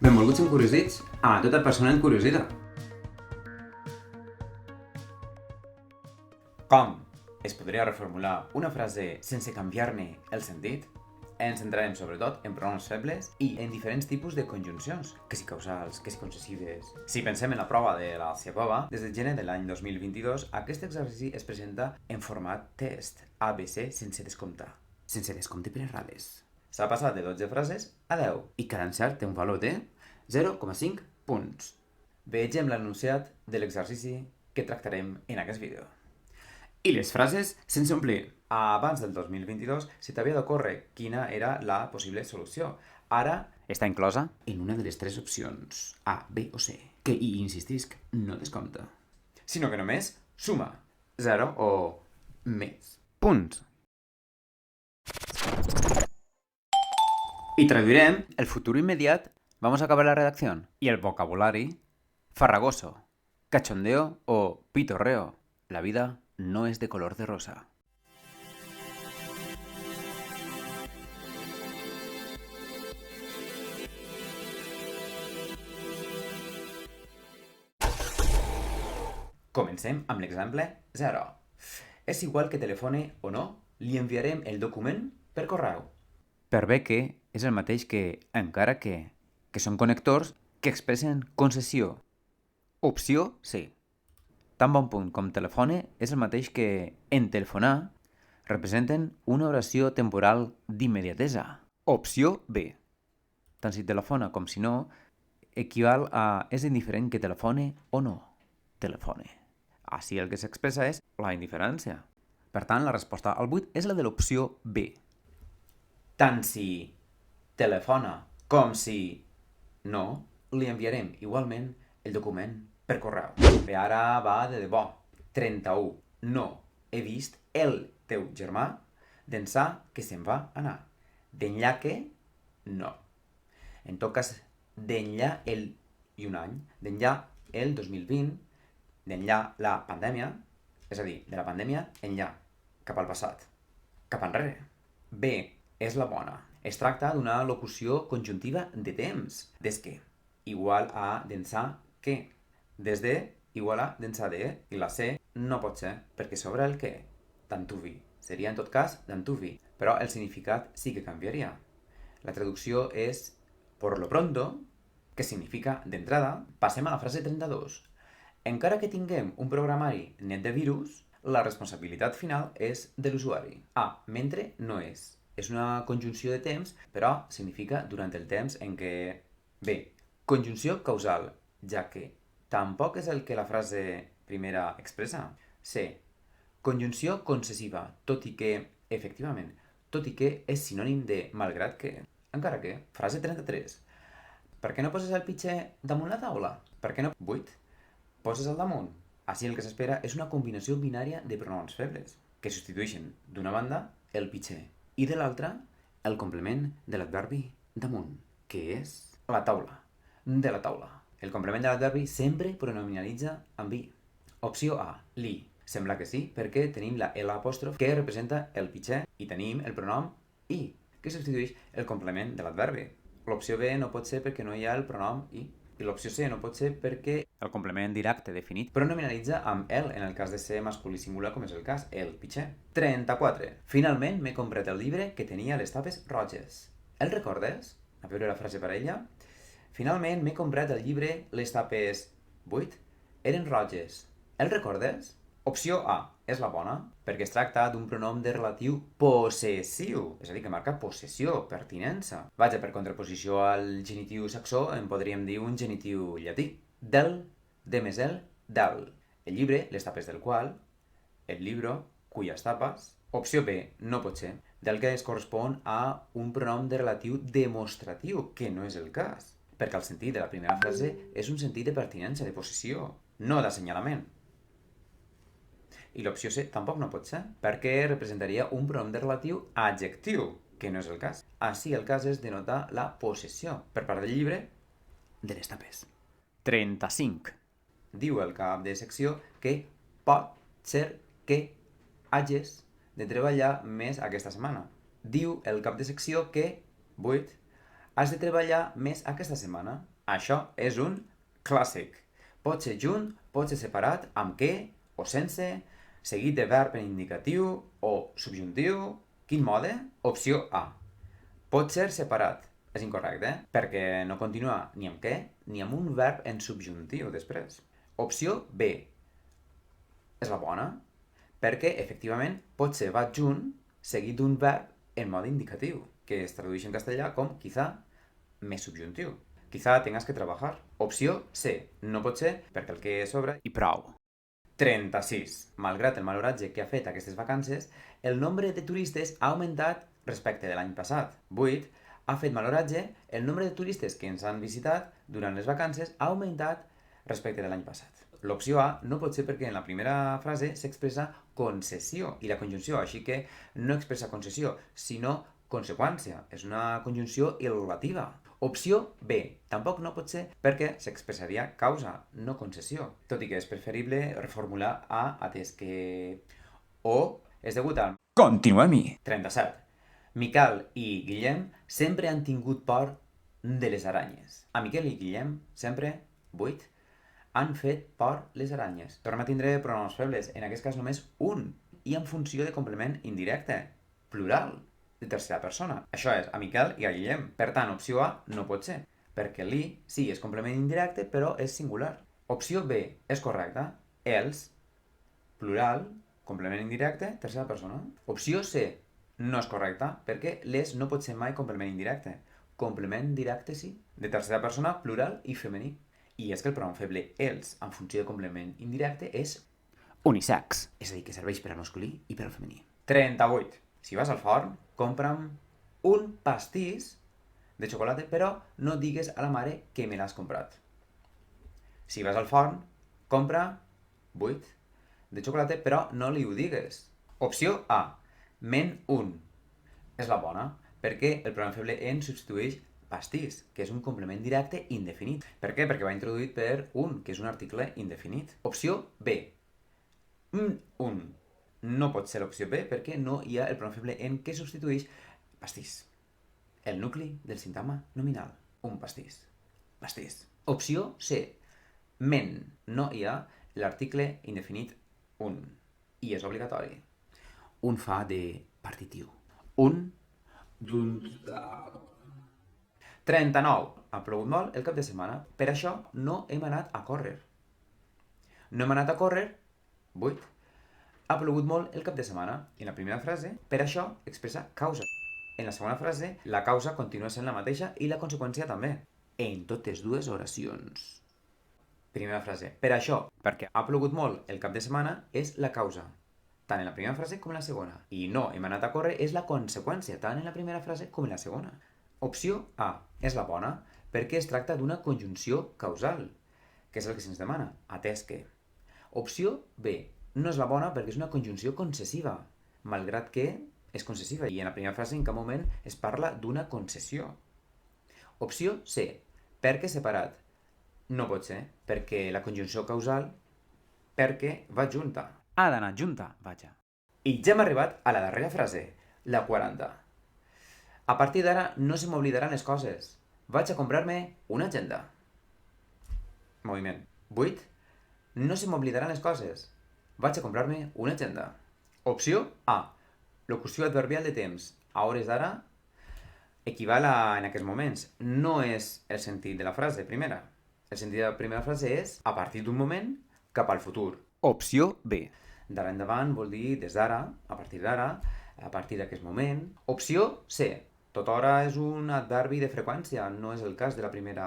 Benvolguts encuriosits a tota persona encuriosida. Com es podria reformular una frase sense canviar-ne el sentit? Ens centrarem sobretot en pronoms febles i en diferents tipus de conjuncions, que si causals, que si concessives. Si pensem en la prova de la Ciapova, des de gener de l'any 2022, aquest exercici es presenta en format test, ABC sense descomptar. Sense descompte per errades. S'ha passat de 12 frases a 10 i cada encert té un valor de 0,5 punts. Vegem l'enunciat de l'exercici que tractarem en aquest vídeo. I les frases sense omplir. Abans del 2022 se t'havia d'ocórrer quina era la possible solució. Ara està inclosa en una de les tres opcions, A, B o C, que, hi insistisc, no descompta, sinó que només suma 0 o més punts. Y traduirem el futuro inmediat. Vamos a acabar la redacción. Y el vocabulari farragoso, cachondeo o pitorreo. La vida no es de color de rosa. Comencem amb l'exemple 0. És igual que telefone o no, li enviarem el document per correu. Per bé que és el mateix que encara que són connectors que expressen concessió. Opció C. Tan bon punt com telefone és el mateix que en telefonar representen una oració temporal d'immediatesa. Opció B. Tant si telefona com si no equival a és indiferent que telefone o no telefone. Així el que s'expressa és la indiferència. Per tant, la resposta al 8 és la de l'opció B. Tant si telefona com si no, li enviarem igualment el document per correu. Bé, ara va de debò. 31. No he vist el teu germà d'ençà que se'n va anar. D'enllà que no. En tot cas, d'enllà el i un any, d'enllà el 2020, d'enllà la pandèmia, és a dir, de la pandèmia enllà, cap al passat, cap enrere. B és la bona. Es tracta d'una locució conjuntiva de temps. Des que, igual a d'ençà que. Des de, igual a d'ençà de. I la C no pot ser, perquè sobre el que. D'antuvi. Seria, en tot cas, d'antuvi. Però el significat sí que canviaria. La traducció és por lo pronto, que significa d'entrada. Passem a la frase 32. Encara que tinguem un programari net de virus, la responsabilitat final és de l'usuari. A. Mentre no és. És una conjunció de temps, però significa durant el temps en què... B. Conjunció causal, ja que tampoc és el que la frase primera expressa. C. Conjunció concessiva, tot i que, efectivament, tot i que és sinònim de malgrat que. Encara que. Frase 33. Per què no poses el pitxer damunt la taula? Per què no? 8. Poses el damunt. Així el que s'espera és una combinació binària de pronoms febles, que substitueixen d'una banda el pitxer i de l'altra el complement de l'adverbi damunt, que és la taula, de la taula. El complement de l'adverbi sempre pronominalitza amb i. Opció A, li. Sembla que sí, perquè tenim la L apòstrof que representa el pitxer i tenim el pronom i, que substitueix el complement de l'adverbi. L'opció B no pot ser perquè no hi ha el pronom i. I l'opció C no pot ser perquè el complement directe definit pronominalitza amb el en el cas de ser masculí singular, com és el cas, el pitxer. 34. Finalment m'he comprat el llibre que tenia les tapes roges. El recordes? A veure la frase per ella. Finalment m'he comprat el llibre les tapes 8 eren roges. El recordes? Opció A és la bona, perquè es tracta d'un pronom de relatiu possessiu, és a dir, que marca possessió, pertinença. Vaja, per contraposició al genitiu saxó, en podríem dir un genitiu llatí. Del, de més el, del. El llibre, les tapes del qual, el libro, cuyes tapes. Opció B, no pot ser, del que es correspon a un pronom de relatiu demostratiu, que no és el cas, perquè el sentit de la primera frase és un sentit de pertinença, de possessió, no d'assenyalament. I l'opció C tampoc no pot ser, perquè representaria un pronom de relatiu adjectiu, que no és el cas. Així el cas és denotar la possessió, per part del llibre, de les tapes. 35. Diu el cap de secció que pot ser que hages de treballar més aquesta setmana. Diu el cap de secció que, 8, Has de treballar més aquesta setmana. Això és un clàssic. Pot ser junt, pot ser separat, amb què o sense, seguit de verb en indicatiu o subjuntiu. Quin mode? Opció A. Pot ser separat. És incorrecte, perquè no continua ni amb què ni amb un verb en subjuntiu després. Opció B. És la bona, perquè efectivament pot ser va junt seguit d'un verb en mode indicatiu, que es tradueix en castellà com quizá més subjuntiu. Quizá tengas que trabajar. Opció C. No pot ser perquè el que sobra i prou. 36. Malgrat el mal oratge que ha fet aquestes vacances, el nombre de turistes ha augmentat respecte de l'any passat. 8. Ha fet mal oratge, el nombre de turistes que ens han visitat durant les vacances ha augmentat respecte de l'any passat. L'opció A no pot ser perquè en la primera frase s'expressa concessió i la conjunció, així que no expressa concessió, sinó conseqüència. És una conjunció il·lativa. Opció B. Tampoc no pot ser perquè s'expressaria causa, no concessió. Tot i que és preferible reformular A atès que O és degut al... Continuem-hi. 37. Miquel i Guillem sempre han tingut por de les aranyes. A Miquel i Guillem sempre, 8, han fet por les aranyes. Tornem a tindre pronoms febles, en aquest cas només un, i en funció de complement indirecte, plural, de tercera persona. Això és a Miquel i a Guillem. Per tant, opció A no pot ser, perquè l'I sí és complement indirecte, però és singular. Opció B és correcta. Els, plural, complement indirecte, tercera persona. Opció C no és correcta, perquè les no pot ser mai complement indirecte. Complement directe sí, de tercera persona, plural i femení. I és que el pronom feble els, en funció de complement indirecte, és unisex. És a dir, que serveix per al masculí i per al femení. 38. Si vas al forn, compra'm un pastís de xocolata, però no digues a la mare que me l'has comprat. Si vas al forn, compra 8 de xocolata, però no li ho digues. Opció A. Men un. És la bona, perquè el pronom feble en substitueix pastís, que és un complement directe indefinit. Per què? Perquè va introduït per un, que és un article indefinit. Opció B. Un. No pot ser l'opció B perquè no hi ha el pronom feble en que substitueix pastís. El nucli del sintagma nominal. Un pastís. Pastís. Opció C. Men. No hi ha l'article indefinit un. I és obligatori. Un fa de partitiu. Un. 39. Ha plogut molt el cap de setmana. Per això no hem anat a córrer. No hem anat a córrer. 8. Ha plogut molt el cap de setmana. En la primera frase, per això expressa causa. En la segona frase, la causa continua sent la mateixa i la conseqüència també. En totes dues oracions. Primera frase. Per això, perquè ha plogut molt el cap de setmana, és la causa. Tant en la primera frase com en la segona. I no hem anat a córrer és la conseqüència, tant en la primera frase com en la segona. Opció A és la bona perquè es tracta d'una conjunció causal, que és el que se'ns demana, atès que. Opció B no és la bona perquè és una conjunció concessiva, malgrat que és concessiva i en la primera frase en cap moment es parla d'una concessió. Opció C, perquè separat. No pot ser, perquè la conjunció causal, perquè va junta. Ha d'anar junta, vaja. I ja hem arribat a la darrera frase, la 40. A partir d'ara no se m'oblidaran les coses. Vaig a comprar-me una agenda. Moviment. 8. No se m'oblidaran les coses. Vaig a comprar-me una agenda. Opció A. Locució adverbial de temps. A hores d'ara equival a en aquests moments. No és el sentit de la frase primera. El sentit de la primera frase és a partir d'un moment cap al futur. Opció B. D'ara endavant vol dir des d'ara, a partir d'aquest moment. Opció C. Tota hora és un adverbi de freqüència, no és el cas de la primera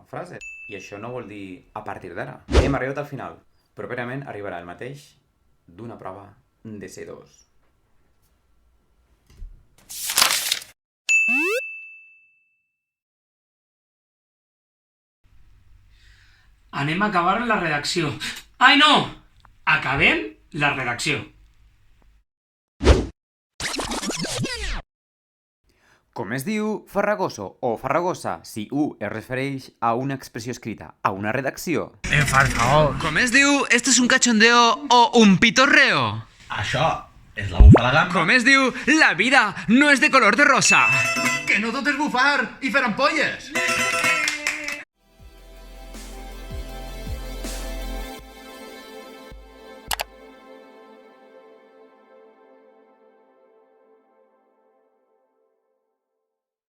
frase. I això no vol dir a partir d'ara. Hem arribat al final. Properament arribarà el mateix d'una prova de C2. Anem a acabar la redacció. Ai, no! Acabem la redacció. Com es diu farragoso o farragosa si U es refereix a una expressió escrita, a una redacció? Per favor. Com es diu esto es un cachondeo o un pitorreo? Això és la bufa la gamba. Com es diu la vida no és de color de rosa? Que no tot és bufar i fer ampolles.